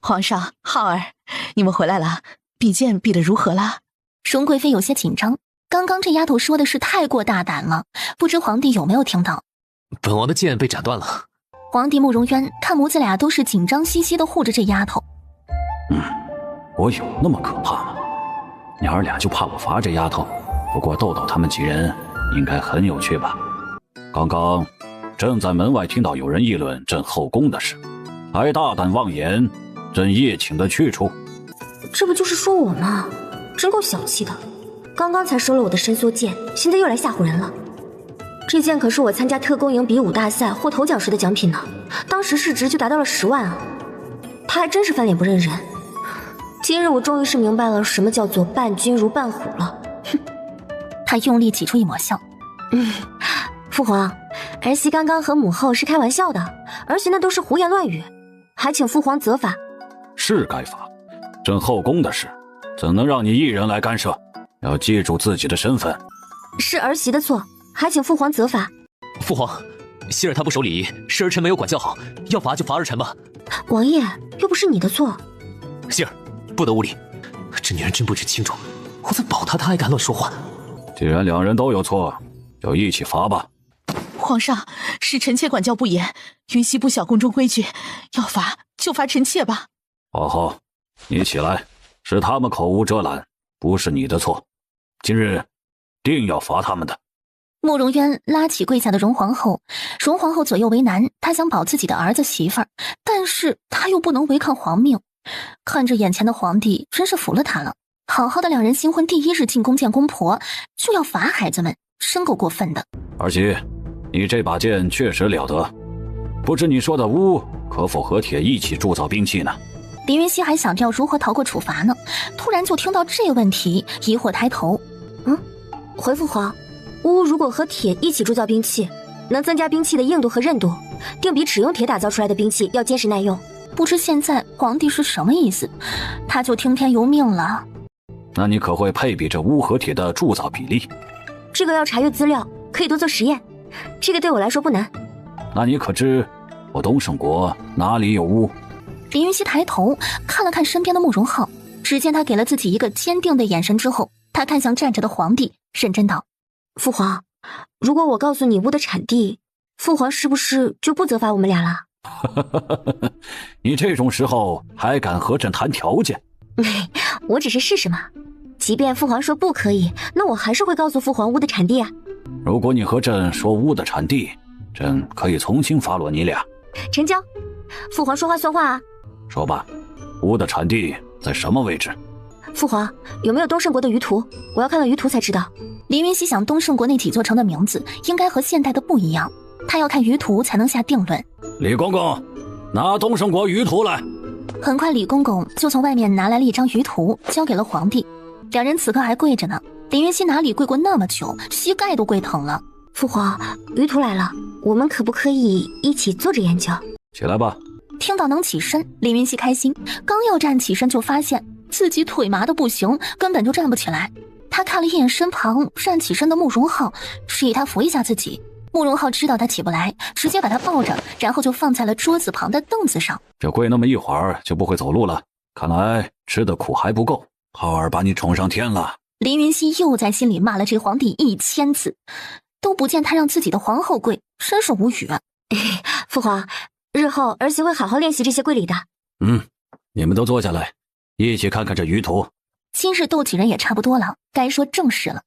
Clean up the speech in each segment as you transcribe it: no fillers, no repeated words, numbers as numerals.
皇上，浩儿，你们回来了，比剑比得如何了？荣贵妃有些紧张，刚刚这丫头说的是太过大胆了，不知皇帝有没有听到？本王的剑被斩断了。皇帝慕容渊看母子俩都是紧张兮兮的护着这丫头。我有那么可怕吗？娘儿俩就怕我罚这丫头，不过逗逗他们几人应该很有趣吧。刚刚正在门外听到有人议论朕后宫的事，还大胆妄言朕夜寝的去处。这不就是说我吗？真够小气的，刚刚才收了我的伸缩剑，现在又来吓唬人了。这剑可是我参加特工营比武大赛获头奖时的奖品呢，当时市值就达到了10万啊！他还真是翻脸不认人。今日我终于是明白了什么叫做伴君如伴虎了。哼，他用力挤出一抹笑。父皇，儿媳刚刚和母后是开玩笑的，儿媳那都是胡言乱语，还请父皇责罚。是该罚，朕后宫的事怎能让你一人来干涉？要记住自己的身份。是儿媳的错，还请父皇责罚。父皇，希儿她不守礼仪，是儿臣没有管教好，要罚就罚儿臣吧。王爷，又不是你的错。希儿，不得无礼！这女人真不知轻重，我怎保她还敢乱说话？既然两人都有错，就一起罚吧。皇上，是臣妾管教不严，云溪不晓宫中规矩，要罚就罚臣妾吧。好，你起来，是他们口无遮拦，不是你的错。今日定要罚他们的。慕容渊拉起跪下的荣皇后，荣皇后左右为难，她想保自己的儿子媳妇儿，但是她又不能违抗皇命。看着眼前的皇帝，真是服了他了。好好的两人新婚第1日进宫见公婆，就要罚孩子们，真够过分的。儿媳，你这把剑确实了得，不知你说的巫可否和铁一起铸造兵器呢？林云熙还想着要如何逃过处罚呢，突然就听到这问题，疑惑抬头。回父皇，巫如果和铁一起铸造兵器，能增加兵器的硬度和韧度，定比只用铁打造出来的兵器要坚实耐用。不知现在皇帝是什么意思，他就听天由命了。那你可会配比这巫和铁的铸造比例？这个要查阅资料，可以多做实验，这个对我来说不难。那你可知我东胜国哪里有巫？林云熙抬头看了看身边的慕容浩，只见他给了自己一个坚定的眼神之后，他看向站着的皇帝，认真道：父皇，如果我告诉你巫的产地，父皇是不是就不责罚我们俩了？你这种时候还敢和朕谈条件？我只是试试嘛。即便父皇说不可以，那我还是会告诉父皇巫的产地啊。如果你和朕说巫的产地，朕可以从轻发落你俩。成交，父皇说话算话啊。说吧，巫的产地在什么位置？父皇，有没有东胜国的舆图？我要看到舆图才知道。林云熙想东胜国那几座城的名字应该和现代的不一样，他要看舆图才能下定论。李公公，拿东胜国舆图来。很快李公公就从外面拿来了一张舆图，交给了皇帝。两人此刻还跪着呢，林云熙哪里跪过那么久，膝盖都跪疼了。父皇，舆图来了，我们可不可以一起坐着研究？起来吧。听到能起身，林云熙开心，刚要站起身就发现自己腿麻的不行，根本就站不起来。他看了一眼身旁站起身的慕容浩，示意他扶一下自己。慕容浩知道他起不来，直接把他抱着，然后就放在了桌子旁的凳子上。这跪那么一会儿就不会走路了，看来吃的苦还不够，浩儿把你宠上天了。林云熙又在心里骂了这皇帝1000次，都不见他让自己的皇后跪，真是无语。父皇，日后儿媳会好好练习这些跪礼的。你们都坐下来，一起看看这舆图。今日斗几人也差不多了，该说正事了。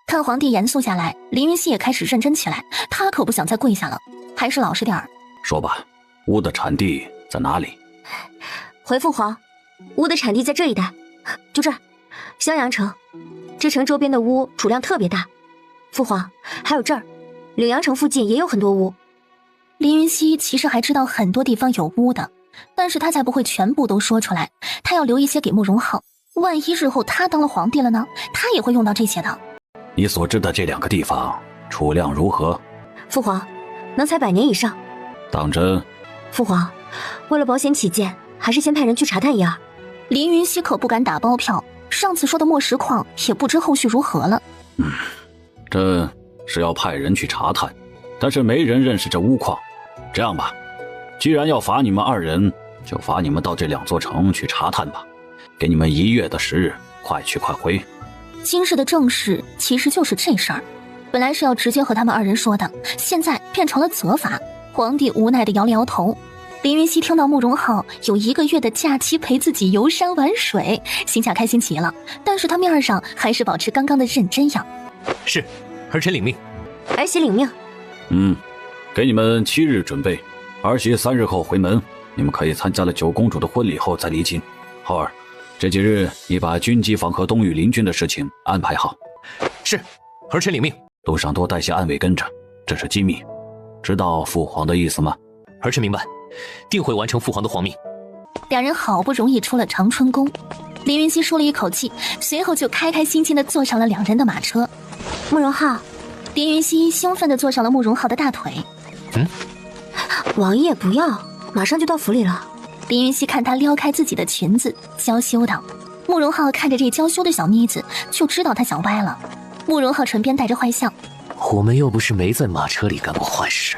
看皇帝严肃下来，林云熙也开始认真起来，他可不想再跪下了，还是老实点儿。说吧，巫的产地在哪里？回父皇，巫的产地在这一带，就这儿，襄阳城。这城周边的巫储量特别大。父皇，还有这儿，岭阳城附近也有很多巫。林云熙其实还知道很多地方有巫的，但是他才不会全部都说出来，他要留一些给慕容浩，万一日后他当了皇帝了呢，他也会用到这些的。你所知的这2个地方储量如何？父皇，能采100年以上。当真？父皇，为了保险起见，还是先派人去查探一二。林云熙可不敢打包票，上次说的墨石矿也不知后续如何了。朕是要派人去查探，但是没人认识这巫矿。这样吧，既然要罚你们2人，就罚你们到这2座城去查探吧，给你们1月的时日，快去快回。今日的正事其实就是这事儿，本来是要直接和他们2人说的，现在变成了责罚。皇帝无奈地摇了摇头。林云熙听到慕容浩有1个月的假期陪自己游山玩水，心下开心极了，但是他面上还是保持刚刚的认真样。是，儿臣领命。儿媳领命。给你们7日准备，儿媳3日后回门，你们可以参加了9公主的婚礼后再离京。浩儿，这几日你把军机房和东域联军的事情安排好。是，儿臣领命。路上多带些暗卫跟着，这是机密，知道父皇的意思吗？儿臣明白，定会完成父皇的皇命。2人好不容易出了长春宫，林云熙舒了一口气，随后就开开心心地坐上了2人的马车。慕容浩，林云熙兴奋地坐上了慕容浩的大腿。王爷不要，马上就到府里了。林云熙看他撩开自己的裙子，娇羞道。慕容浩看着这娇羞的小妮子，就知道他想歪了。慕容浩唇边带着坏笑，我们又不是没在马车里干过坏事。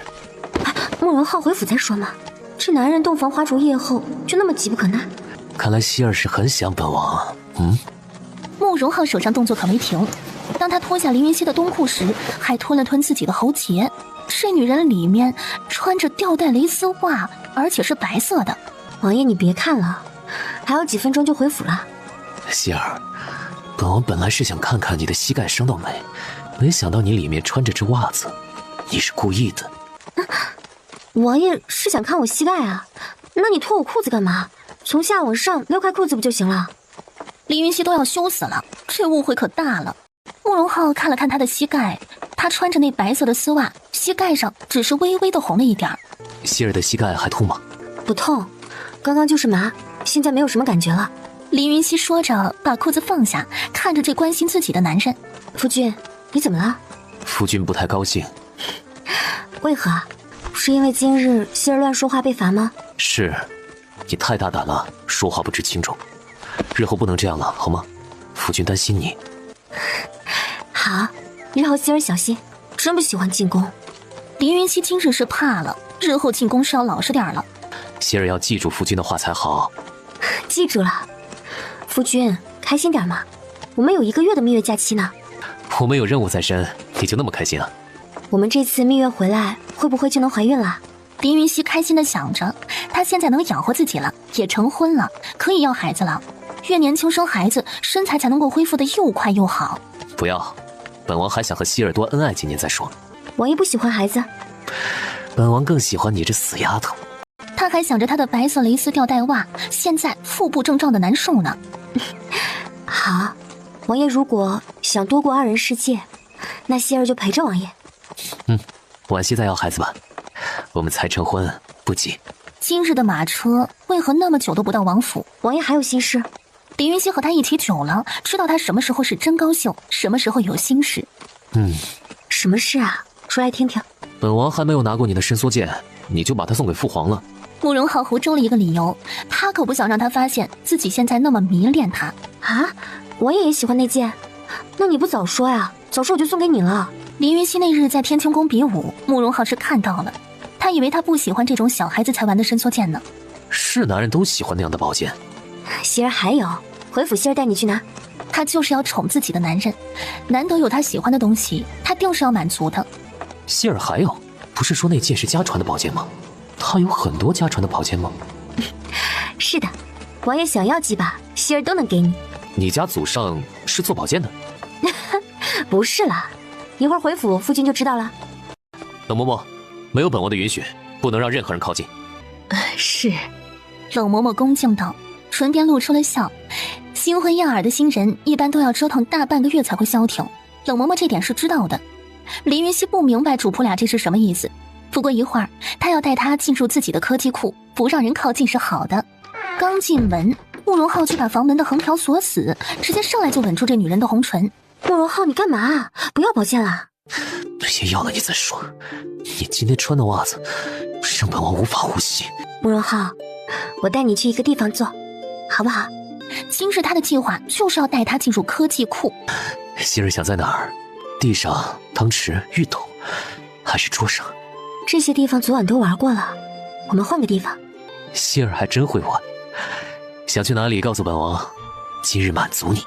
慕容浩回府再说嘛，这男人洞房花烛夜后就那么急不可耐。看来希儿是很想本王啊。慕容浩手上动作可没停，当他脱下林云熙的冬裤时，还吞了吞自己的喉结。这女人里面穿着吊带蕾丝袜，而且是白色的。王爷你别看了，还有几分钟就回府了。希儿，本王本来是想看看你的膝盖生到没，没想到你里面穿着只袜子，你是故意的。王爷是想看我膝盖啊？那你脱我裤子干嘛？从下往上撩开裤子不就行了？林云熙都要羞死了，这误会可大了。慕容浩看了看他的膝盖，他穿着那白色的丝袜，膝盖上只是微微的红了一点。希儿的膝盖还痛吗？不痛，刚刚就是麻，现在没有什么感觉了。林云熙说着，把裤子放下，看着这关心自己的男人。夫君，你怎么了？夫君不太高兴。为何？是因为今日希儿乱说话被罚吗？是，你太大胆了，说话不知轻重。日后不能这样了，好吗？夫君担心你。好，日后希儿小心。真不喜欢进宫。林云熙今日是怕了，日后进宫是要老实点了。希儿要记住夫君的话才好。记住了。夫君，开心点嘛，我们有1个月的蜜月假期呢。我们有任务在身，你就那么开心啊？我们这次蜜月回来，会不会就能怀孕了？林云熙开心地想着，她现在能养活自己了，也成婚了，可以要孩子了。越年轻生孩子，身材才能够恢复得又快又好。不要，本王还想和希儿多恩爱几年再说。王爷不喜欢孩子，本王更喜欢你这死丫头。他还想着他的白色蕾丝吊带袜，现在腹部正胀得难受呢。好，王爷如果想多过2人世界，那希儿就陪着王爷。惋惜再要孩子吧，我们才成婚不急。今日的马车为何那么久都不到王府？王爷还有心事？林云熙和他一起久了，知道他什么时候是真高兴，什么时候有心事。什么事啊？说来听听。本王还没有拿过你的伸缩剑，你就把它送给父皇了。慕容浩胡诌了一个理由，他可不想让他发现自己现在那么迷恋他啊！王爷也喜欢那剑，那你不早说呀？早说我就送给你了。林云熙那日在天清宫比武，慕容浩是看到了，他以为他不喜欢这种小孩子才玩的伸缩剑呢。是男人都喜欢那样的宝剑。希儿还有，回府希儿带你去拿。他就是要宠自己的男人，难得有他喜欢的东西，他定是要满足的。希儿还有，不是说那剑是家传的宝剑吗？他有很多家传的宝剑吗？是的，王爷想要几把，希儿都能给你。你家祖上是做宝剑的？不是啦，一会儿回府夫君就知道了。冷嬷嬷，没有本王的允许，不能让任何人靠近。是。冷嬷嬷恭敬道，唇边露出了笑。新婚燕尔的新人一般都要折腾大半个月才会消停，冷嬷嬷这点是知道的。林云熙不明白主仆俩这是什么意思，不过一会儿他要带他进入自己的科技库，不让人靠近是好的。刚进门，慕容浩就把房门的横条锁死，直接上来就吻住这女人的红唇。慕容浩，你干嘛啊？不要宝剑了。先要了你再说。你今天穿的袜子让本王无法呼吸。慕容浩，我带你去一个地方坐，好不好？今日他的计划就是要带他进入科技库。希儿想在哪儿？地上、汤匙、浴桶，还是桌上？这些地方昨晚都玩过了，我们换个地方。希儿还真会玩。想去哪里告诉本王，今日满足你。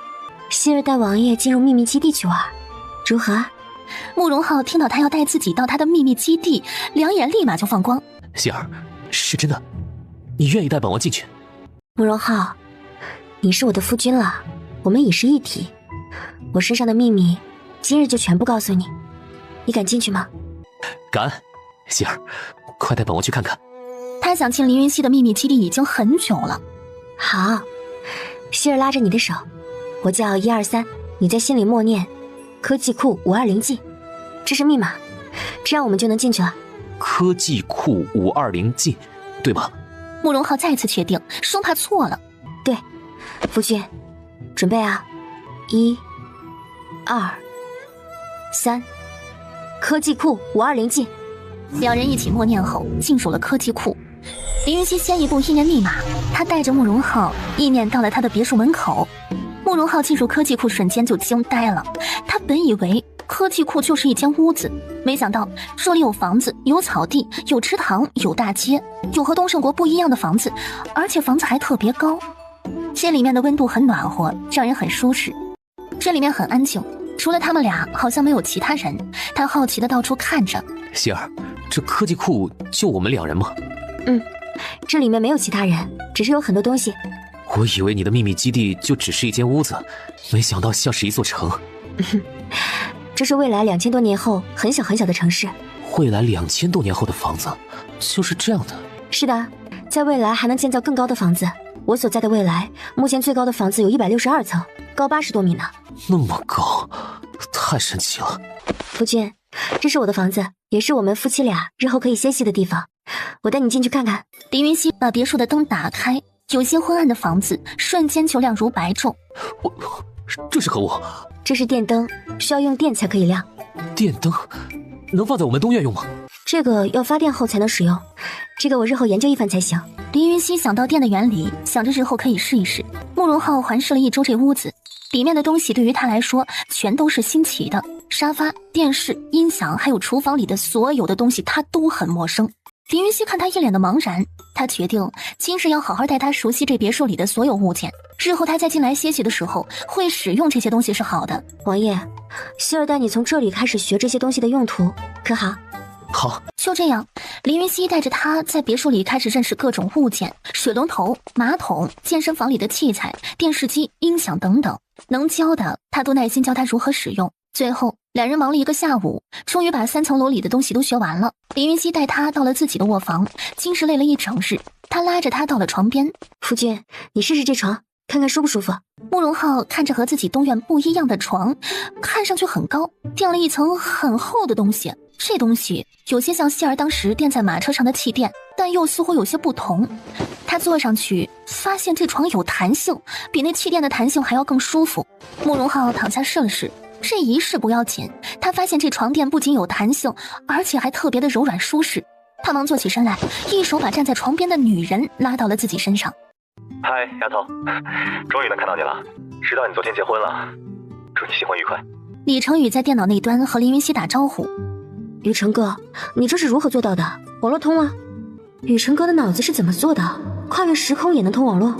希儿带王爷进入秘密基地去玩，如何？慕容浩听到他要带自己到他的秘密基地，两眼立马就放光。希儿，是真的，你愿意带本王进去？慕容浩，你是我的夫君了，我们已是一体。我身上的秘密，今日就全部告诉你。你敢进去吗？敢。希儿，快带本王去看看。他想进凌云熙的秘密基地已经很久了。好，希儿拉着你的手，我叫123，你在心里默念科技库520进，这是密码，这样我们就能进去了。科技库520进，对吗？慕容浩再次确定，生怕错了。对，夫君，准备啊，1、2、3，科技库520进。两人一起默念后，进入了科技库。凌云熙先一步意念密码，他带着慕容浩意念到了他的别墅门口。慕容浩进入科技库瞬间就惊呆了，他本以为科技库就是一间屋子，没想到这里有房子，有草地，有池塘，有大街，有和东胜国不一样的房子，而且房子还特别高。这里面的温度很暖和，让人很舒适。这里面很安静，除了他们俩，好像没有其他人。他好奇的到处看着。希儿，这科技库就我们两人吗？这里面没有其他人，只是有很多东西。我以为你的秘密基地就只是一间屋子，没想到像是一座城。这是未来2000多年后很小很小的城市。未来2000多年后的房子就是这样的？是的，在未来还能建造更高的房子。我所在的未来，目前最高的房子有162层，高80多米呢。那么高，太神奇了。夫君，这是我的房子，也是我们夫妻俩日后可以歇息的地方。我带你进去看看。凌云熙把别墅的灯打开，有些昏暗的房子瞬间就亮如白昼。这是何物？这是电灯，需要用电才可以亮。电灯能放在我们东院用吗？这个要发电后才能使用，这个我日后研究一番才行。凌云熙想到电的原理，想着日后可以试一试。慕容浩环视了一周这屋子，里面的东西对于他来说全都是新奇的，沙发、电视、音响，还有厨房里的所有的东西他都很陌生。凌云熙看他一脸的茫然，他决定今日要好好带他熟悉这别墅里的所有物件，日后他再进来歇息的时候会使用这些东西是好的。王爷，希儿带你从这里开始学这些东西的用途，可好？好。就这样，凌云熙带着他在别墅里开始认识各种物件，水龙头、马桶、健身房里的器材、电视机、音响等等，能教的他都耐心教他如何使用。最后两人忙了一个下午，终于把3层楼里的东西都学完了。凌云熙带他到了自己的卧房，今日累了一整日，他拉着他到了床边。夫君，你试试这床，看看舒不舒服。慕容浩看着和自己东院不一样的床，看上去很高，垫了一层很厚的东西。这东西有些像希儿当时垫在马车上的气垫，但又似乎有些不同。他坐上去，发现这床有弹性，比那气垫的弹性还要更舒服。慕容浩躺下试了试，这一试不要紧，他发现这床垫不仅有弹性，而且还特别的柔软舒适。他忙坐起身来，一手把站在床边的女人拉到了自己身上。嗨，丫头，终于能看到你了，知道你昨天结婚了，祝你新婚愉快。李成宇在电脑那端和林云熙打招呼。雨辰哥，你这是如何做到的？网络通了？雨辰哥的脑子是怎么做的？跨越时空也能通网络？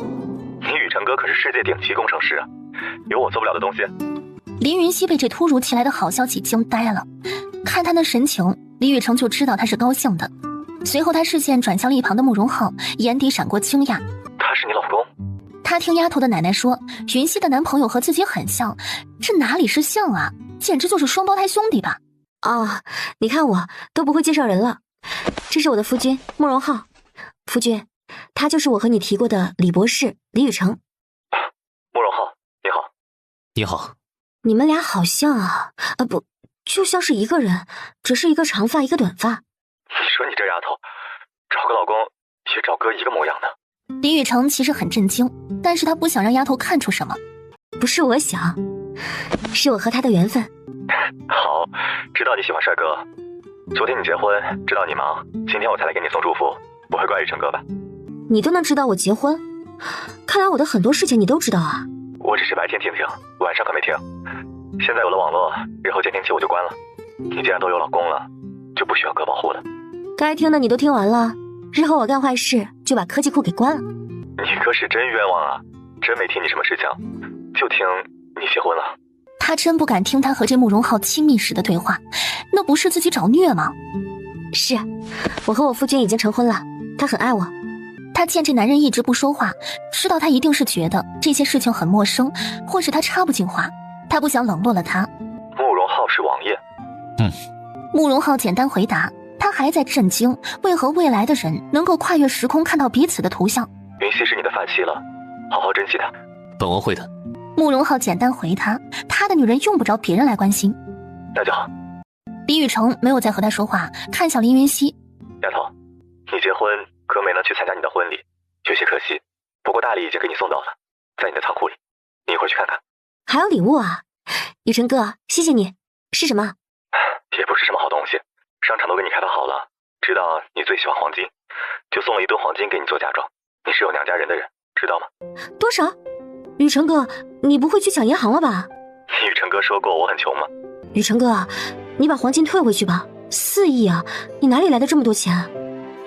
你雨辰哥可是世界顶级工程师啊，有我做不了的东西。林云熙被这突如其来的好消息惊呆了，看他的神情，李雨成就知道他是高兴的。随后他视线转向了一旁的慕容浩，眼底闪过惊讶。他是你老公？他听丫头的奶奶说，云熙的男朋友和自己很像，这哪里是像啊，简直就是双胞胎兄弟吧。啊，你看我都不会介绍人了，这是我的夫君慕容浩。夫君，他就是我和你提过的李博士李雨成。慕容浩，你好。你好。你们俩好像啊，不，就像是一个人，只是一个长发一个短发。你说你这丫头，找个老公也找哥一个模样呢。李雨成其实很震惊，但是他不想让丫头看出什么。不是我想，是我和他的缘分。好，知道你喜欢帅哥。昨天你结婚，知道你忙，今天我才来给你送祝福，不会怪雨辰哥吧？你都能知道我结婚，看来我的很多事情你都知道啊。我只是白天听听，晚上可没听。现在有了网络，日后监听器我就关了。你既然都有老公了，就不需要哥保护了。该听的你都听完了，日后我干坏事就把科技库给关了。你可是真冤枉啊！真没听你什么事情，就听你结婚了。他真不敢听他和这慕容浩亲密时的对话，那不是自己找虐吗？是，我和我夫君已经成婚了，他很爱我。他见这男人一直不说话，知道他一定是觉得这些事情很陌生，或是他插不进话，他不想冷落了他。慕容浩是王爷。慕容浩简单回答，他还在震惊，为何未来的人能够跨越时空看到彼此的图像。云溪是你的饭妻了，好好珍惜她。本王会的。慕容浩简单回他的女人用不着别人来关心。那就好。李雨成没有再和他说话，看向林云溪。丫头，你结婚可没能去参加你的婚礼，有些可惜。不过大礼已经给你送到了，在你的仓库里，你一会儿去看看。还有礼物啊，雨辰哥，谢谢你。是什么？也不是什么好东西，商场都给你开发好了，知道你最喜欢黄金，就送了1吨黄金给你做嫁妆。你是有娘家人的人，知道吗？多少？雨辰哥，你不会去抢银行了吧？雨辰哥说过我很穷吗？雨辰哥，你把黄金退回去吧，4亿啊，你哪里来的这么多钱？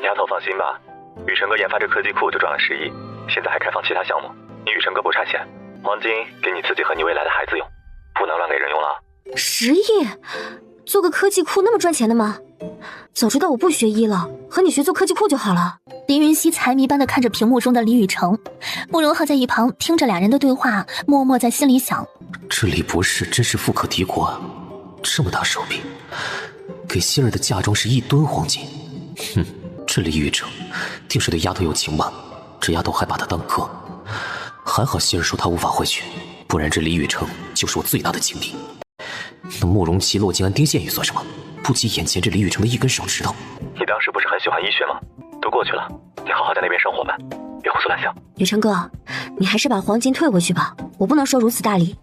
丫头放心吧，雨辰哥研发这科技库就赚了10亿，现在还开放其他项目，你雨辰哥不差钱，黄金给你自己和你未来的孩子用，不能乱给人用了。10亿？做个科技库那么赚钱的吗？早知道我不学医了，和你学做科技库就好了。林云溪财迷般的看着屏幕中的李雨成，慕容浩在一旁听着俩人的对话，默默在心里想：这李博士真是富可敌国啊，这么大手笔，给希儿的嫁妆是1吨黄金。哼，这李雨成定是对丫头有情吧？这丫头还把他当客，还好希儿说他无法回去，不然这李雨成就是我最大的情敌。那慕容琦、洛静安、丁宪宇算什么？不及眼前这李雨成的1根手指头。你当时不是很喜欢医学吗？都过去了，你好好在那边生活吧，别胡思乱想。雨辰哥，你还是把黄金退回去吧，我不能收如此大礼。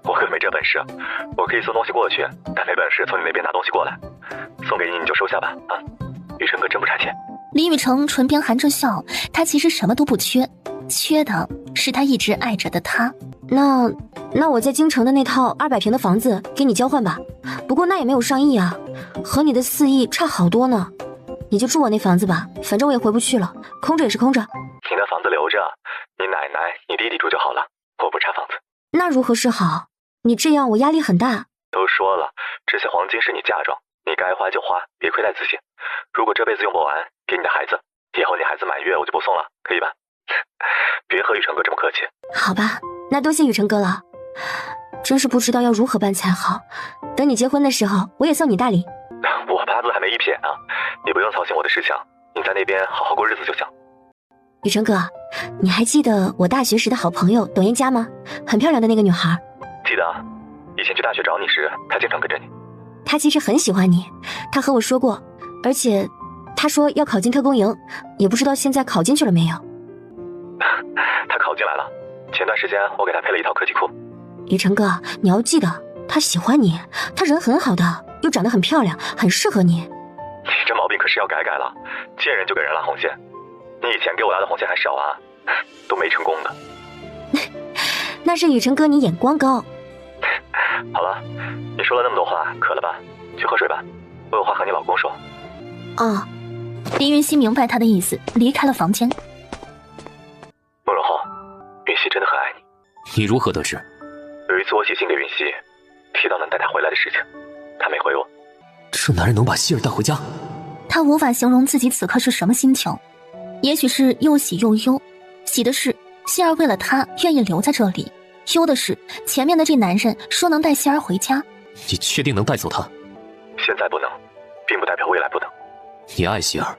我可没这本事，我可以送东西过去，但没本事从你那边拿东西过来。送给你你就收下吧，啊，雨辰哥真不差钱。李雨成唇边含着笑，他其实什么都不缺，缺的是他一直爱着的他。那我在京城的那套200平的房子给你交换吧，不过那也没有上亿啊，和你的4亿差好多呢。你就住我那房子吧，反正我也回不去了，空着也是空着。你那房子留着，你奶奶、你弟弟住就好了，我不差房子。那如何是好？你这样我压力很大。都说了，这些黄金是你嫁妆，你该花就花，别亏待自己。如果这辈子用不完，给你的孩子，以后你孩子满月我就不送了，可以吧？别和雨辰哥这么客气。好吧，那多谢雨辰哥了。真是不知道要如何办才好，等你结婚的时候我也送你大礼。我八字还没一撇呢，你不用操心我的事情，你在那边好好过日子就行。雨辰哥，你还记得我大学时的好朋友董嫣佳吗？很漂亮的那个女孩。记得，以前去大学找你时她经常跟着你。她其实很喜欢你，她和我说过，而且她说要考进特工营，也不知道现在考进去了没有。她考进来了，前段时间我给她配了一套科技库。雨辰哥，你要记得她喜欢你，她人很好的，又长得很漂亮，很适合你。你这毛病可是要改改了，见人就给人拉红线。你以前给我拉的红线还少啊，都没成功的。那是雨辰哥你眼光高。好了，你说了那么多话，渴了吧？去喝水吧，我有话和你老公说。哦。林云溪明白他的意思，离开了房间。慕容浩，云溪真的很爱你。你如何得知？有一次我写信给云溪，提到能带她回来的事情，她没回我。这男人能把希儿带回家？他无法形容自己此刻是什么心情，也许是又喜又忧。喜的是希儿为了他愿意留在这里，忧的是前面的这男人说能带希儿回家。你确定能带走她？现在不能，并不代表未来不能。你爱希儿？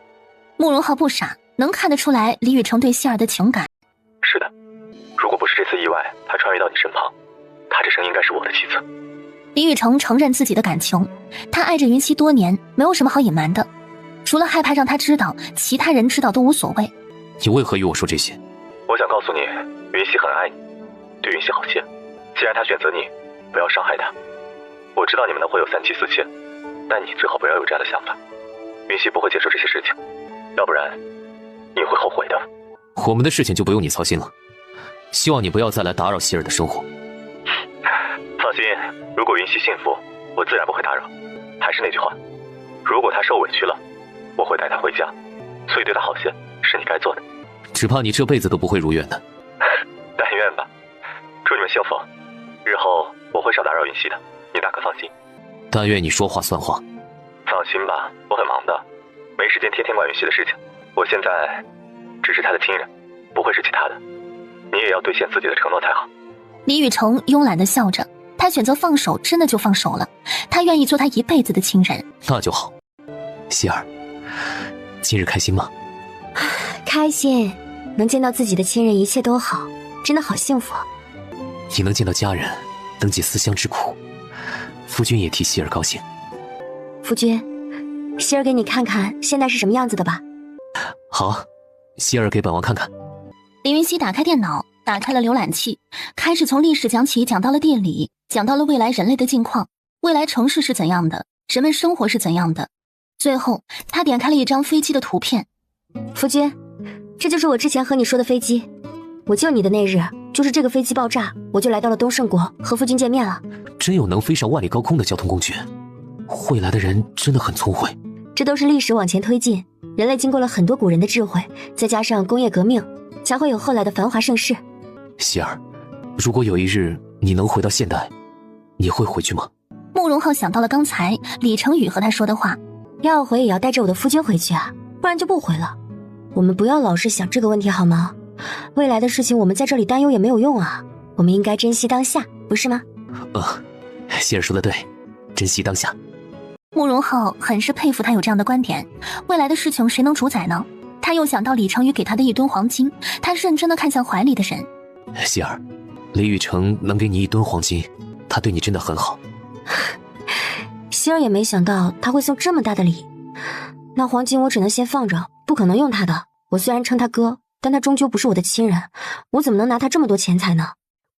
慕容浩不傻，能看得出来李雨成对希儿的情感。是的，如果不是这次意外，他穿越到你身旁，他这生应该是我的妻子。李雨成承认自己的感情，他爱着云溪多年，没有什么好隐瞒的，除了害怕让他知道，其他人知道都无所谓。你为何与我说这些？我想告诉你，云溪很爱你，对云溪好些。既然他选择你，不要伤害他。我知道你们能会有3妻4妾，但你最好不要有这样的想法。云溪不会接受这些事情，要不然你会后悔的。我们的事情就不用你操心了，希望你不要再来打扰希儿的生活。放心，如果云溪幸福，我自然不会打扰。还是那句话，如果她受委屈了，我会带她回家。所以对他好些是你该做的。只怕你这辈子都不会如愿的。但愿吧，祝你们幸福。日后我会少打扰云溪的，你大可放心。但愿你说话算话。放心吧，我很忙的，没时间天天管云溪的事情。我现在只是他的亲人，不会是其他的。你也要兑现自己的承诺才好。李雨成慵懒地笑着，他选择放手，真的就放手了。他愿意做他一辈子的亲人。那就好。希儿，今日开心吗？开心，能见到自己的亲人，一切都好，真的好幸福啊。你能见到家人，能解思乡之苦，夫君也替希儿高兴。夫君，希儿给你看看现在是什么样子的吧。好，希儿给本王看看。林云熙打开电脑，打开了浏览器，开始从历史讲起，讲到了地理，讲到了未来人类的近况，未来城市是怎样的，人们生活是怎样的。最后他点开了一张飞机的图片。夫君，这就是我之前和你说的飞机。我救你的那日，就是这个飞机爆炸，我就来到了东胜国和夫君见面了。真有能飞上万里高空的交通工具，未来的人真的很聪慧。这都是历史往前推进，人类经过了很多古人的智慧，再加上工业革命，才会有后来的繁华盛世。希儿，如果有一日你能回到现代，你会回去吗？慕容浩想到了刚才李成宇和他说的话，要回也要带着我的夫君回去啊，不然就不回了。我们不要老是想这个问题好吗？未来的事情我们在这里担忧也没有用啊，我们应该珍惜当下，不是吗？希儿说的对，珍惜当下。慕容浩很是佩服他有这样的观点，未来的事情谁能主宰呢？他又想到李成宇给他的1吨黄金，他认真的看向怀里的人。希儿，李雨成能给你1吨黄金，他对你真的很好。希儿也没想到他会送这么大的礼，那黄金我只能先放着，不可能用他的。我虽然称他哥，但他终究不是我的亲人，我怎么能拿他这么多钱财呢？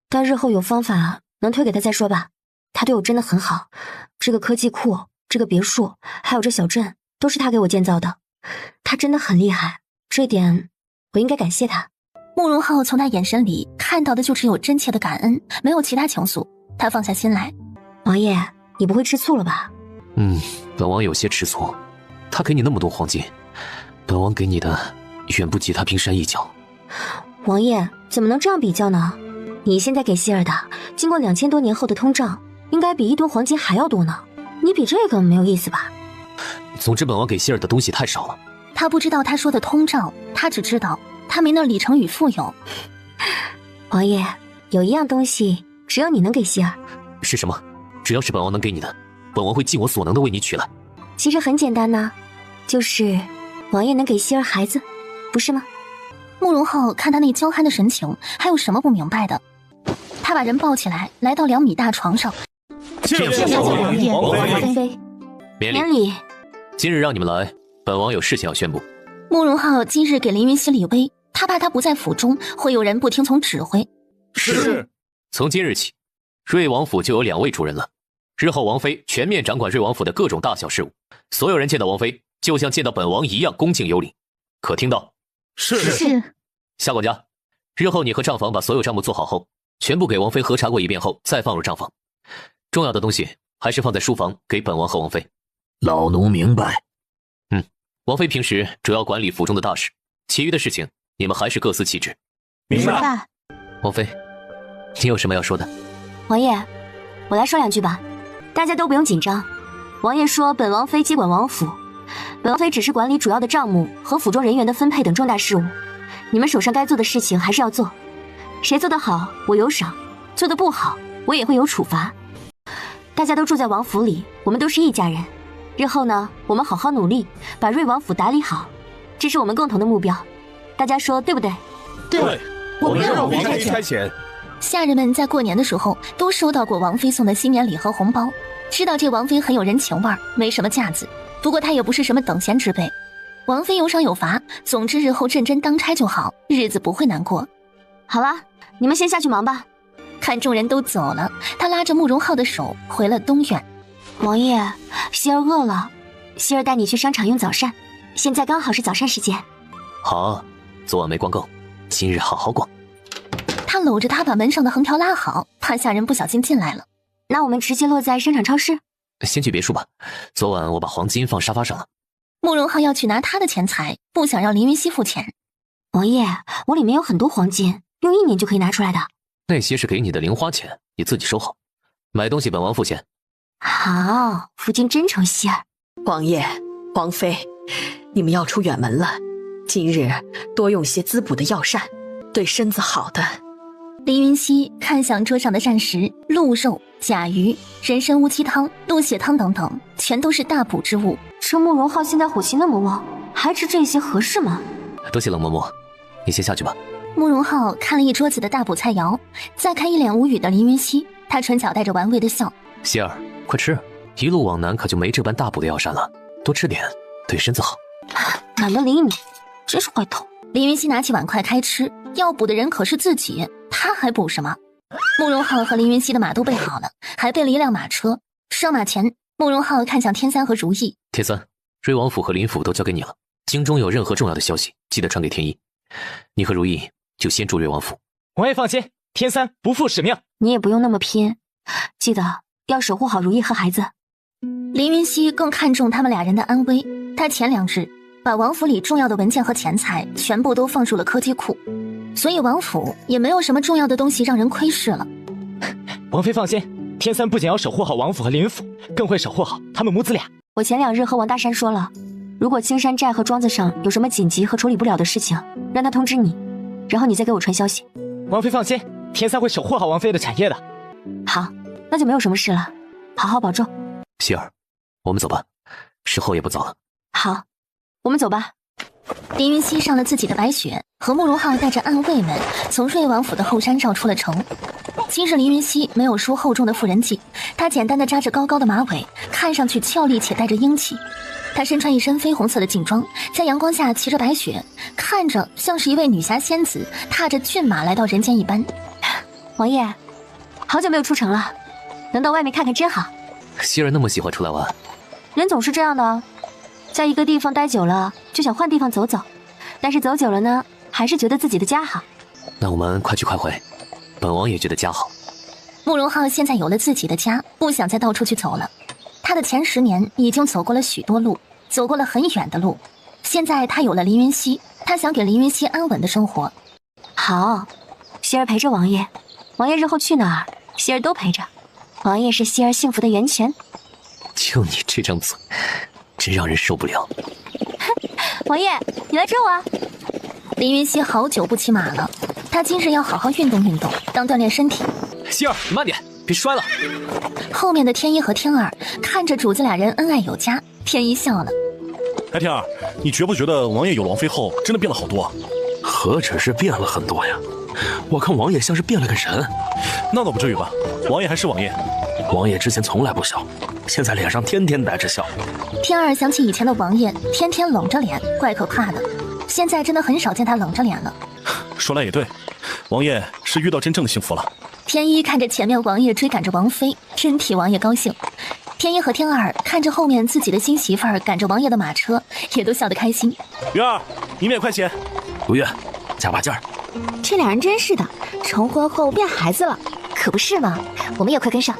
但日后有方法能推给他再说吧。他对我真的很好，这个科技库，这个别墅，还有这小镇，都是他给我建造的。他真的很厉害，这点我应该感谢他。慕容浩从他眼神里看到的就只有真切的感恩，没有其他情愫。他放下心来。王爷，你不会吃醋了吧？本王有些吃醋。他给你那么多黄金，本王给你的远不及他冰山一角。王爷怎么能这样比较呢？你现在给希儿的，经过2000多年后的通胀，应该比1吨黄金还要多呢。你比这个没有意思吧？总之本王给希儿的东西太少了。他不知道他说的通胀，他只知道他没那李成宇富有。王爷，有一样东西只有你能给希儿。是什么？只要是本王能给你的，本王会尽我所能的为你取来。其实很简单呢，就是王爷能给希儿孩子，不是吗？慕容浩看他那娇憨的神情，还有什么不明白的？他把人抱起来，来到2米大床上。谢谢王爷。王妃，免礼。今日让你们来，本王有事情要宣布。慕容浩今日给凌云熙立威，他怕他不在府中，会有人不听从指挥。是。从今日起，瑞王府就有2位主人了。日后王妃全面掌管瑞王府的各种大小事务，所有人见到王妃就像见到本王一样恭敬有礼，可听到？是。夏管家，日后你和账房把所有账目做好后，全部给王妃核查过一遍后再放入账房。重要的东西还是放在书房给本王和王妃。老奴明白。王妃平时主要管理府中的大事，其余的事情你们还是各司其职。明白。王妃，你有什么要说的？王爷，我来说2句吧，大家都不用紧张。王爷说本王妃接管王府，本王妃只是管理主要的账目和府中人员的分配等重大事务。你们手上该做的事情还是要做，谁做得好我有赏，做得不好我也会有处罚。大家都住在王府里，我们都是一家人。日后呢，我们好好努力，把瑞王府打理好，这是我们共同的目标。大家说对不对？对，我们让王妃差遣。下人们在过年的时候都收到过王妃送的新年礼和红包，知道这王妃很有人情味儿，没什么架子。不过她也不是什么等闲之辈。王妃有赏有罚，总之日后认真当差就好，日子不会难过。好了，你们先下去忙吧。看众人都走了，他拉着慕容浩的手回了东院。王爷，希儿饿了，希儿带你去商场用早膳，现在刚好是早膳时间。好，昨晚没逛够，今日好好逛。他搂着他把门上的横条拉好，怕下人不小心进来了。那我们直接落在商场超市？先去别墅吧，昨晚我把黄金放沙发上了。慕容浩要去拿他的钱财，不想让林云熙付钱。王爷，我里面有很多黄金，用1年就可以拿出来的。那些是给你的零花钱，你自己收好。买东西本王付钱。好，夫君真诚希儿。王爷、王妃，你们要出远门了，今日多用些滋补的药膳，对身子好的。林云熙看向桌上的膳食，鹿肉、甲鱼、人参乌鸡汤、鹿血汤等等，全都是大补之物。这慕容浩现在火气那么旺，还吃这些合适吗？多谢冷嬷嬷，你先下去吧。慕容浩看了一桌子的大补菜肴，再看一脸无语的林云熙，他唇角带着玩味的笑。希儿，快吃，一路往南可就没这般大补的药膳了，多吃点，对身子好。懒得理你，真是坏头。林云熙拿起碗筷开吃，要补的人可是自己，他还补什么？慕容浩和林云熙的马都备好了，还备了一辆马车。上马前，慕容浩看向天三和如意。天三，瑞王府和林府都交给你了，京中有任何重要的消息，记得传给天一。你和如意就先住瑞王府。王爷放心，天三不负使命。你也不用那么拼，记得要守护好如意和孩子。林云熙更看重他们俩人的安危，他前2日把王府里重要的文件和钱财全部都放入了科技库，所以王府也没有什么重要的东西让人窥视了。王妃放心，天三不仅要守护好王府和林府，更会守护好他们母子俩。我前2日和王大山说了，如果青山寨和庄子上有什么紧急和处理不了的事情，让他通知你，然后你再给我传消息。王妃放心，天三会守护好王妃的产业的。好，那就没有什么事了，好好保重。希儿，我们走吧，时候也不早了。好，我们走吧。林云熙上了自己的白雪，和慕容浩带着暗卫们从瑞王府的后山绕出了城。今日林云熙没有梳厚重的妇人髻，她简单的扎着高高的马尾，看上去俏丽且带着英气。她身穿一身绯红色的劲装，在阳光下骑着白雪，看着像是一位女侠仙子踏着骏马来到人间一般。王爷，好久没有出城了，能到外面看看真好。希儿那么喜欢出来玩，人总是这样的，在一个地方待久了就想换地方走走，但是走久了呢，还是觉得自己的家好。那我们快去快回，本王也觉得家好。慕容浩现在有了自己的家，不想再到处去走了。他的前10年已经走过了许多路，走过了很远的路。现在他有了林云熙，他想给林云熙安稳的生活。好，希儿陪着王爷，王爷日后去哪儿，希儿都陪着。王爷是希儿幸福的源泉。就你这张嘴，真让人受不了。王爷，你来追我啊！林云熙好久不骑马了，他今日要好好运动运动，当锻炼身体。希儿，你慢点，别摔了。后面的天一和天二看着主子俩人恩爱有加，天一笑了。哎，天二，你觉不觉得王爷有了王妃后真的变了好多？何止是变了很多呀，我看王爷像是变了个人。那倒不至于吧，王爷还是王爷。王爷之前从来不笑，现在脸上天天带着笑。天二想起以前的王爷，天天冷着脸，怪可怕的。现在真的很少见他冷着脸了。说来也对，王爷是遇到真正的幸福了。天一看着前面王爷追赶着王妃，真替王爷高兴。天一和天二看着后面自己的新媳妇儿赶着王爷的马车，也都笑得开心。月儿，你们也快些。如月，加把劲儿。这俩人真是的，成婚后变孩子了，可不是吗？我们也快跟上。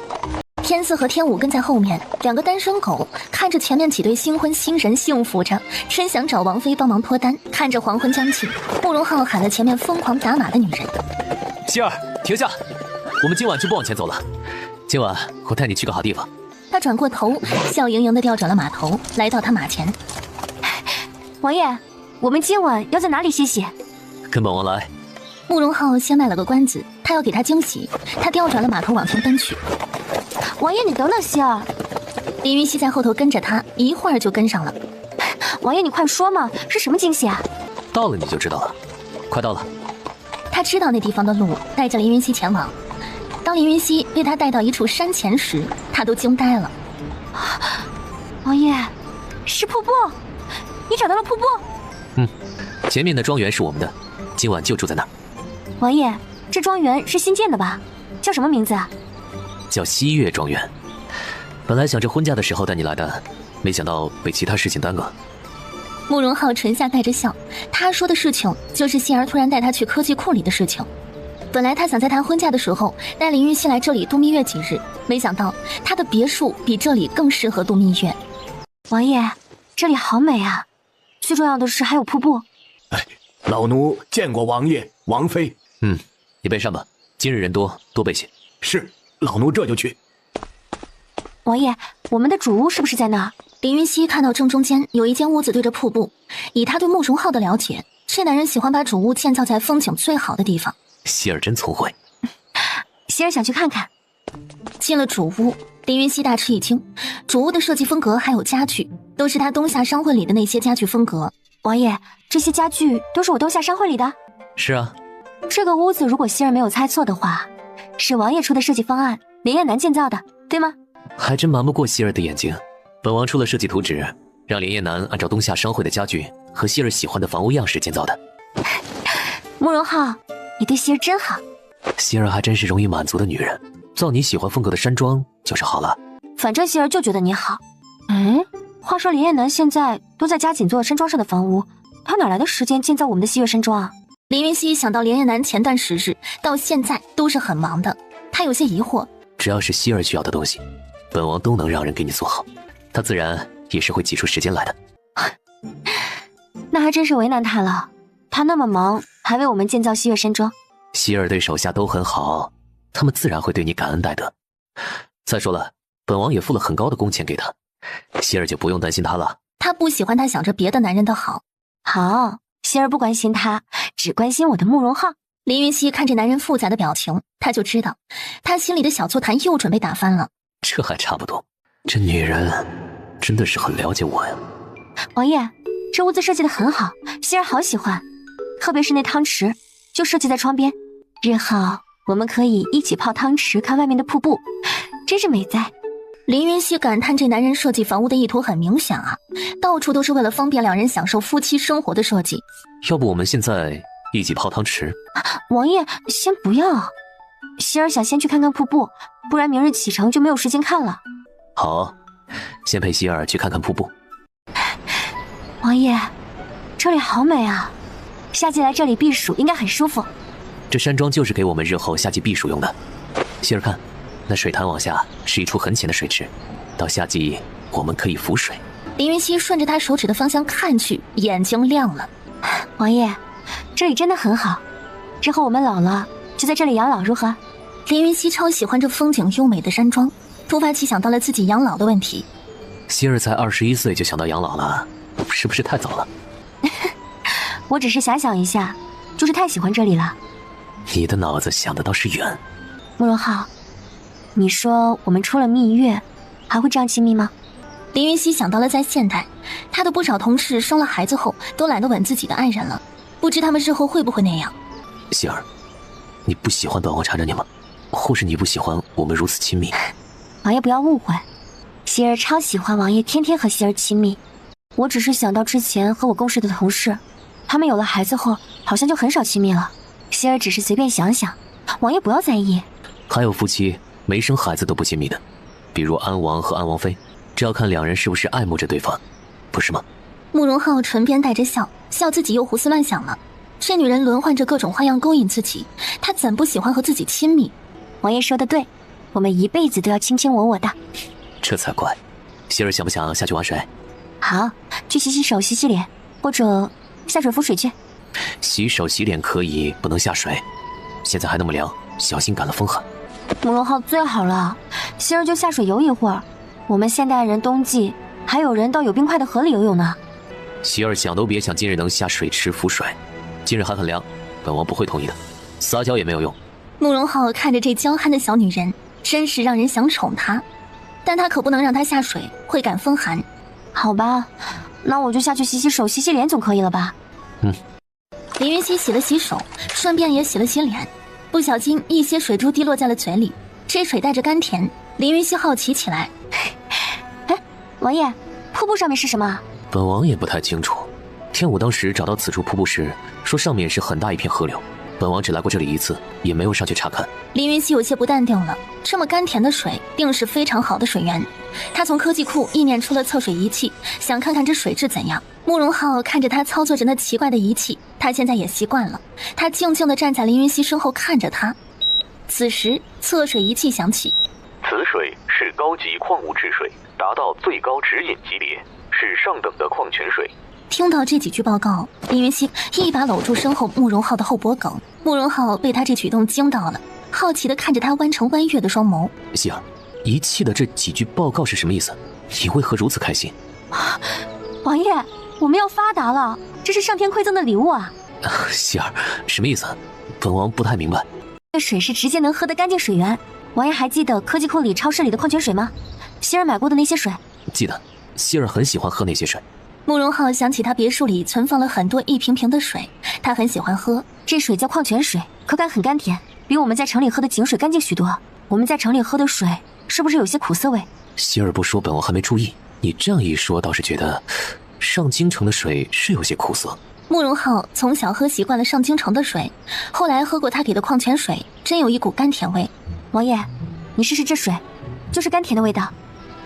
天四和天五跟在后面，2个单身狗看着前面几对新婚新人幸福着，真想找王妃帮忙脱单。看着黄昏将近，慕容浩喊了前面疯狂打马的女人：希儿，停下，我们今晚就不往前走了，今晚我带你去个好地方。他转过头，笑盈盈地调转了马头，来到他马前。王爷，我们今晚要在哪里歇息？跟本王来。慕容浩先卖了个关子，他要给他惊喜，他调转了马头往前奔去。王爷，你等等希儿。林云熙在后头跟着他，一会儿就跟上了。王爷，你快说嘛，是什么惊喜啊？到了你就知道了，快到了。他知道那地方的路，带着林云熙前往。当林云熙被他带到一处山前时，他都惊呆了。王爷，是瀑布，你找到了瀑布。前面的庄园是我们的，今晚就住在那儿。王爷，这庄园是新建的吧？叫什么名字啊？叫西岳庄园。本来想着婚嫁的时候带你来的，没想到被其他事情耽搁。慕容浩唇下带着笑，他说的事情就是希儿突然带他去科技库里的事情。本来他想在谈婚嫁的时候带林云熙来这里度蜜月几日，没想到他的别墅比这里更适合度蜜月。王爷，这里好美啊！最重要的是还有瀑布。老奴见过王爷、王妃。你备膳吧，今日人多，多备些。是，老奴这就去。王爷，我们的主屋是不是在那儿？林云熙看到正中间有一间屋子对着瀑布，以他对慕容浩的了解，这男人喜欢把主屋建造在风景最好的地方。希儿真聪慧。希儿想去看看。进了主屋，林云熙大吃一惊，主屋的设计风格还有家具，都是他东夏商会里的那些家具风格。王爷，这些家具都是我东夏商会里的？是啊。这个屋子如果希儿没有猜错的话，是王爷出的设计方案，林彦南建造的，对吗？还真瞒不过希儿的眼睛。本王出了设计图纸，让林彦南按照东夏商会的家具和希儿喜欢的房屋样式建造的。慕容浩，你对希儿真好。希儿还真是容易满足的女人，造你喜欢风格的山庄就是好了。反正希儿就觉得你好。话说林彦南现在都在加紧做山庄上的房屋，他哪来的时间建造我们的西月山庄啊？林云熙想到林彦南前段时日到现在都是很忙的，他有些疑惑。只要是希儿需要的东西，本王都能让人给你做好，他自然也是会挤出时间来的。那还真是为难他了，他那么忙，还为我们建造西月山庄。希儿对手下都很好，他们自然会对你感恩戴德。再说了，本王也付了很高的工钱给他，希儿就不用担心他了。他不喜欢他想着别的男人的好。好，希儿不关心他，只关心我的慕容浩。林云熙看着男人复杂的表情，他就知道他心里的小醋坛又准备打翻了。这还差不多，这女人真的是很了解我呀。王爷，这屋子设计得很好，希儿好喜欢，特别是那汤池，就设计在窗边，日后我们可以一起泡汤池，看外面的瀑布，真是美哉。林云熙感叹这男人设计房屋的意图很明显啊，到处都是为了方便两人享受夫妻生活的设计。要不我们现在一起泡汤池？王爷，先不要，希儿想先去看看瀑布，不然明日启程就没有时间看了。好，先陪希儿去看看瀑布。王爷，这里好美啊，夏季来这里避暑应该很舒服。这山庄就是给我们日后夏季避暑用的。希儿看，那水潭往下是一处很浅的水池，到夏季我们可以浮水。林云熙顺着他手指的方向看去，眼睛亮了。王爷，这里真的很好，之后我们老了就在这里养老如何？林云熙超喜欢这风景优美的山庄，突发奇想到了自己养老的问题。希儿才21岁就想到养老了，是不是太早了？我只是遐想一下，就是太喜欢这里了。你的脑子想的倒是远。慕容浩，你说我们出了蜜月，还会这样亲密吗？林云熙想到了在现代，他的不少同事生了孩子后都懒得吻自己的爱人了，不知他们日后会不会那样。希儿，你不喜欢本王缠着你吗？或是你不喜欢我们如此亲密？王爷不要误会，希儿超喜欢王爷天天和希儿亲密。我只是想到之前和我共事的同事，他们有了孩子后好像就很少亲密了。希儿只是随便想想，王爷不要在意。还有夫妻没生孩子都不亲密的，比如安王和安王妃，这要看两人是不是爱慕着对方，不是吗？慕容浩唇边带着笑，笑自己又胡思乱想了。这女人轮换着各种花样勾引自己，她怎不喜欢和自己亲密？王爷说的对，我们一辈子都要卿卿我我的。这才怪。希儿想不想下去玩水？好，去洗洗手洗洗脸，或者下水浮水去。洗手洗脸可以，不能下水，现在还那么凉，小心感了风寒。慕容浩最好了，希儿就下水游一会儿。我们现代人冬季还有人到有冰块的河里游泳呢。希儿想都别想今日能下水池浮水，今日还很凉，本王不会同意的，撒娇也没有用。慕容浩看着这娇憨的小女人，真是让人想宠她，但他可不能让她下水，会感风寒。好吧，那我就下去洗洗手洗洗脸总可以了吧？林云熙洗了洗手，顺便也洗了洗脸，不小心一些水珠滴落在了嘴里，这水带着甘甜。林云熙好奇起来，哎，王爷，瀑布上面是什么？本王也不太清楚。天武当时找到此处瀑布时，说上面是很大一片河流，本王只来过这里一次，也没有上去查看。林云熙有些不淡定了，这么甘甜的水定是非常好的水源。他从科技库意念出了测水仪器，想看看这水质怎样。慕容浩看着他操作着那奇怪的仪器，他现在也习惯了。他静静地站在林云熙身后看着他。此时测水仪器响起，此水是高级矿物质水，达到最高指引级别，是上等的矿泉水。听到这几句报告，林云熙一把搂住身后慕容浩的后脖梗。慕容浩被他这举动惊到了，好奇地看着他弯成弯月的双眸。希儿，遗弃的这几句报告是什么意思？你为何如此开心？王爷，我们要发达了，这是上天馈赠的礼物啊！希儿，什么意思？本王不太明白。这水是直接能喝的干净水源。王爷还记得科技库里超市里的矿泉水吗？希儿买过的那些水。记得，希儿很喜欢喝那些水。慕容浩想起他别墅里存放了很多一瓶瓶的水，他很喜欢喝。这水叫矿泉水，口感很甘甜，比我们在城里喝的井水干净许多。我们在城里喝的水是不是有些苦涩味？希儿不说，本王还没注意。你这样一说，倒是觉得上京城的水是有些苦涩。慕容浩从小喝习惯了上京城的水，后来喝过他给的矿泉水，真有一股甘甜味。王爷，你试试这水，就是甘甜的味道。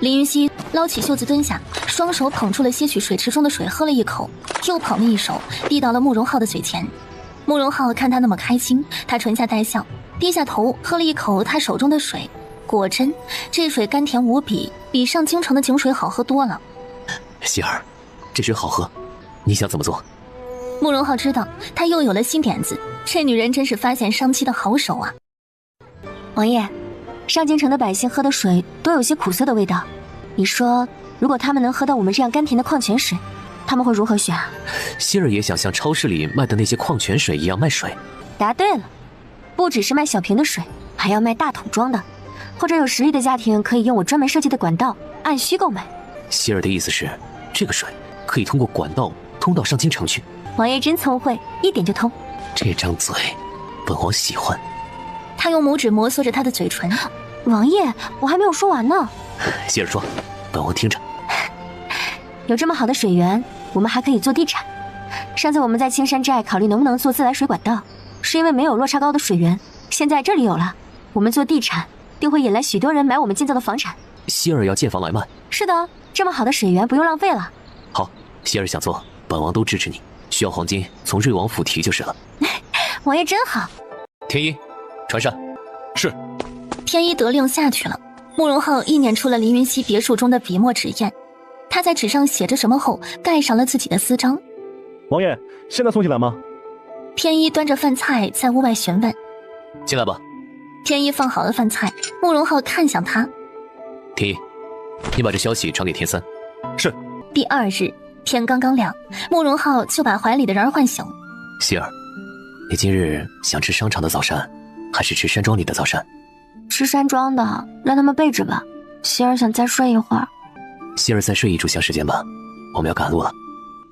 林云熙捞起袖子蹲下，双手捧出了些许水池中的水，喝了一口，又捧了一手递到了慕容浩的嘴前。慕容浩看他那么开心，他唇下带笑，低下头喝了一口他手中的水。果真，这水甘甜无比，比上京城的井水好喝多了。希儿，这水好喝，你想怎么做？慕容浩知道他又有了新点子，这女人真是发现商机的好手啊。王爷，上京城的百姓喝的水都有些苦涩的味道，你说如果他们能喝到我们这样甘甜的矿泉水，他们会如何选啊？希儿也想像超市里卖的那些矿泉水一样卖水。答对了，不只是卖小瓶的水，还要卖大桶装的，或者有实力的家庭可以用我专门设计的管道按需购买。希儿的意思是，这个水可以通过管道通到上京城去。王爷真聪慧，一点就通。这张嘴，本王喜欢。他用拇指摩挲着他的嘴唇。王爷，我还没有说完呢。希儿说，本王听着。有这么好的水源，我们还可以做地产。上次我们在青山寨考虑能不能做自来水管道，是因为没有落差高的水源，现在这里有了，我们做地产定会引来许多人买我们建造的房产。希儿要建房来卖。是的，这么好的水源不用浪费了。好，希儿想做，本王都支持你。需要黄金，从瑞王府提就是了。王爷真好。天一，传膳。是。天一得令下去了。慕容浩意念出了凌云溪别墅中的笔墨纸砚，他在纸上写着什么后，盖上了自己的私章。王爷，现在送进来吗？天一端着饭菜在屋外询问。进来吧。天一放好了饭菜，慕容浩看向他。天一，你把这消息传给天三。是。第二日天刚刚亮，慕容浩就把怀里的人儿唤醒。希儿，你今日想吃商场的早膳，还是吃山庄里的早膳？吃山庄的，让他们备着吧。希儿想再睡一会儿。希儿再睡一炷香时间吧，我们要赶路了。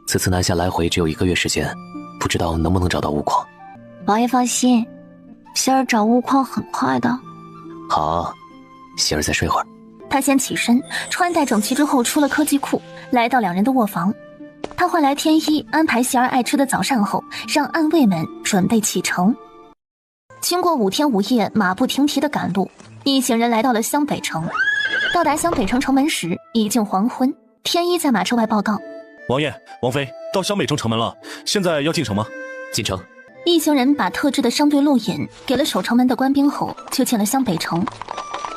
此次南下来回只有1个月时间，不知道能不能找到物矿。王爷放心，希儿找物矿很快的。好，希儿再睡会儿。他先起身，穿戴整齐之后出了科技库，来到两人的卧房。他唤来天一，安排希儿爱吃的早膳后，让暗卫们准备启程。经过5天5夜马不停蹄的赶路，一行人来到了湘北城。到达湘北城城门时，已经黄昏。天一在马车外报告：王爷、王妃，到湘北城城门了，现在要进城吗？进城。一行人把特制的商队路引给了守城门的官兵后，就进了湘北城。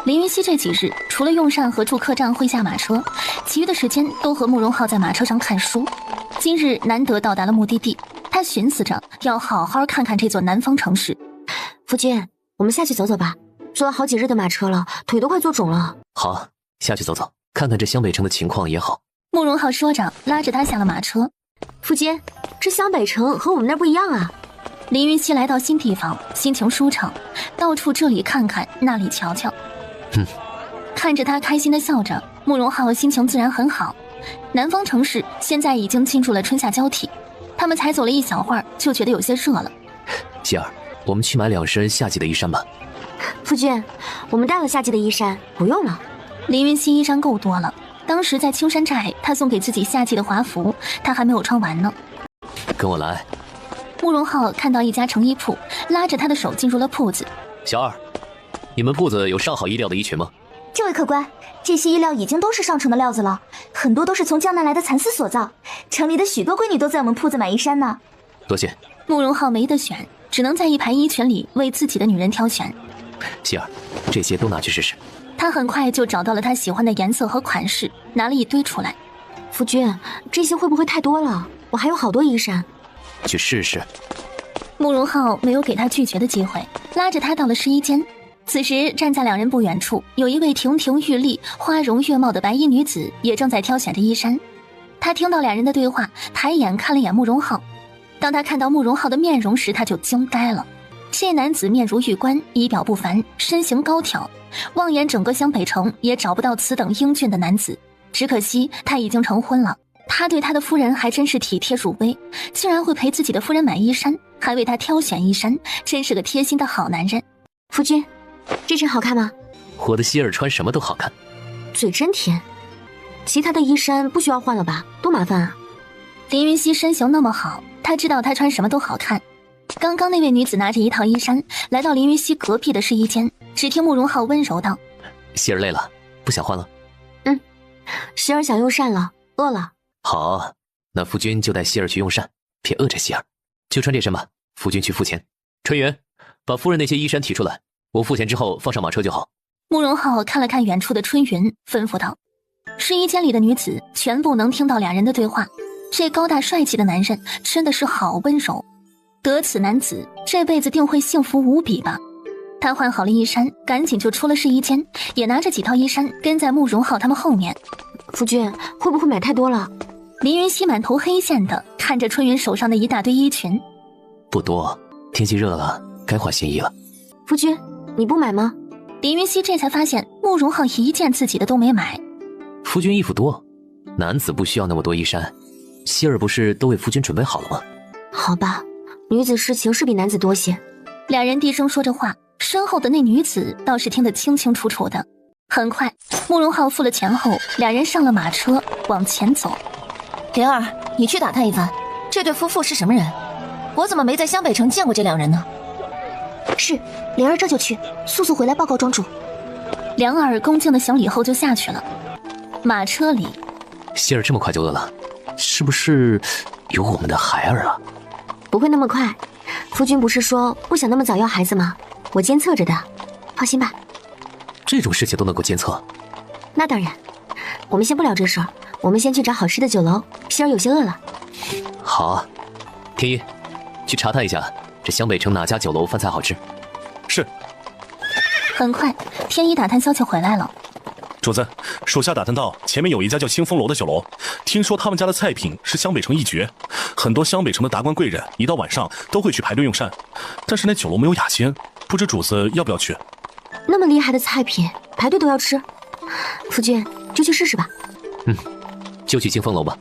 林云熙这几日除了用膳和住客栈会下马车，其余的时间都和慕容浩在马车上看书。今日难得到达了目的地，他寻思着要好好看看这座南方城市。夫君，我们下去走走吧，坐了好几日的马车了，腿都快坐肿了。好，下去走走，看看这湘北城的情况也好。慕容浩说着拉着他下了马车。夫君，这湘北城和我们那儿不一样啊。林云熙来到新地方，心情舒畅，到处这里看看那里瞧瞧。看着他开心的笑着，慕容浩心情自然很好。南方城市现在已经进入了春夏交替，他们才走了一小会儿就觉得有些热了。希儿，我们去买2身夏季的衣衫吧。夫君，我们带了夏季的衣衫，不用了。林云熙衣衫够多了，当时在青山寨他送给自己夏季的华服，他还没有穿完呢。跟我来。慕容浩看到一家成衣铺，拉着他的手进入了铺子。小二，你们铺子有上好衣料的衣裙吗？这位客官，这些衣料已经都是上乘的料子了，很多都是从江南来的蚕丝所造，城里的许多闺女都在我们铺子买衣衫呢。多谢。慕容浩没得选，只能在一排衣裙里为自己的女人挑选。希儿，这些都拿去试试。他很快就找到了他喜欢的颜色和款式，拿了一堆出来。夫君，这些会不会太多了？我还有好多衣衫。去试试。慕容浩没有给他拒绝的机会，拉着他到了试衣间。此时站在两人不远处，有一位亭亭玉立、花容月貌的白衣女子，也正在挑选着衣衫。他听到两人的对话，抬眼看了眼慕容浩。当他看到慕容浩的面容时，他就惊呆了。这男子面如玉冠，仪表不凡，身形高挑，望眼整个湘北城也找不到此等英俊的男子。只可惜他已经成婚了。他对他的夫人还真是体贴入微，竟然会陪自己的夫人买衣衫，还为他挑选衣衫，真是个贴心的好男人。夫君，这身好看吗？我的希儿穿什么都好看。嘴真甜。其他的衣衫不需要换了吧？多麻烦啊。林云熙身形那么好，他知道他穿什么都好看。刚刚那位女子拿着一套衣衫来到林云熙隔壁的试衣间，只听慕容浩温柔道：希儿累了，不想换了？希儿想用膳了，饿了。好，那夫君就带希儿去用膳，别饿着希儿。就穿这身吧，夫君去付钱。春云，把夫人那些衣衫提出来，我付钱之后放上马车就好。慕容浩看了看远处的春云，吩咐道。试衣间里的女子全部能听到两人的对话。这高大帅气的男人真的是好温柔，得此男子这辈子定会幸福无比吧。他换好了衣衫，赶紧就出了试衣间，也拿着几套衣衫跟在慕容浩他们后面。夫君，会不会买太多了？林云熙满头黑线的看着春云手上的一大堆衣裙。不多，天气热了，该换新衣了。夫君，你不买吗？林云熙这才发现慕容浩一件自己的都没买。夫君衣服多，男子不需要那么多衣衫，希儿不是都为夫君准备好了吗？好吧，女子事情是比男子多些。两人低声说着话，身后的那女子倒是听得清清楚楚的。很快，慕容浩付了钱后，两人上了马车往前走。莲儿，你去打探一番，这对夫妇是什么人？我怎么没在湘北城见过这两人呢？是，莲儿这就去，速速回来报告庄主。两耳恭敬的行礼后就下去了。马车里，希儿这么快就饿了，是不是有我们的孩儿啊？不会那么快，夫君不是说不想那么早要孩子吗？我监测着的，放心吧。这种事情都能够监测？那当然。我们先不聊这事儿，我们先去找好吃的酒楼。希儿有些饿了。好啊，天一，去查探一下这湘北城哪家酒楼饭菜好吃。是。很快，天一打探消息回来了。主子，属下打探到前面有一家叫清风楼的酒楼，听说他们家的菜品是湘北城一绝，很多湘北城的达官贵人一到晚上都会去排队用膳，但是那酒楼没有雅间，不知主子要不要去？那么厉害的菜品，排队都要吃？夫君就去试试吧。就去清风楼吧。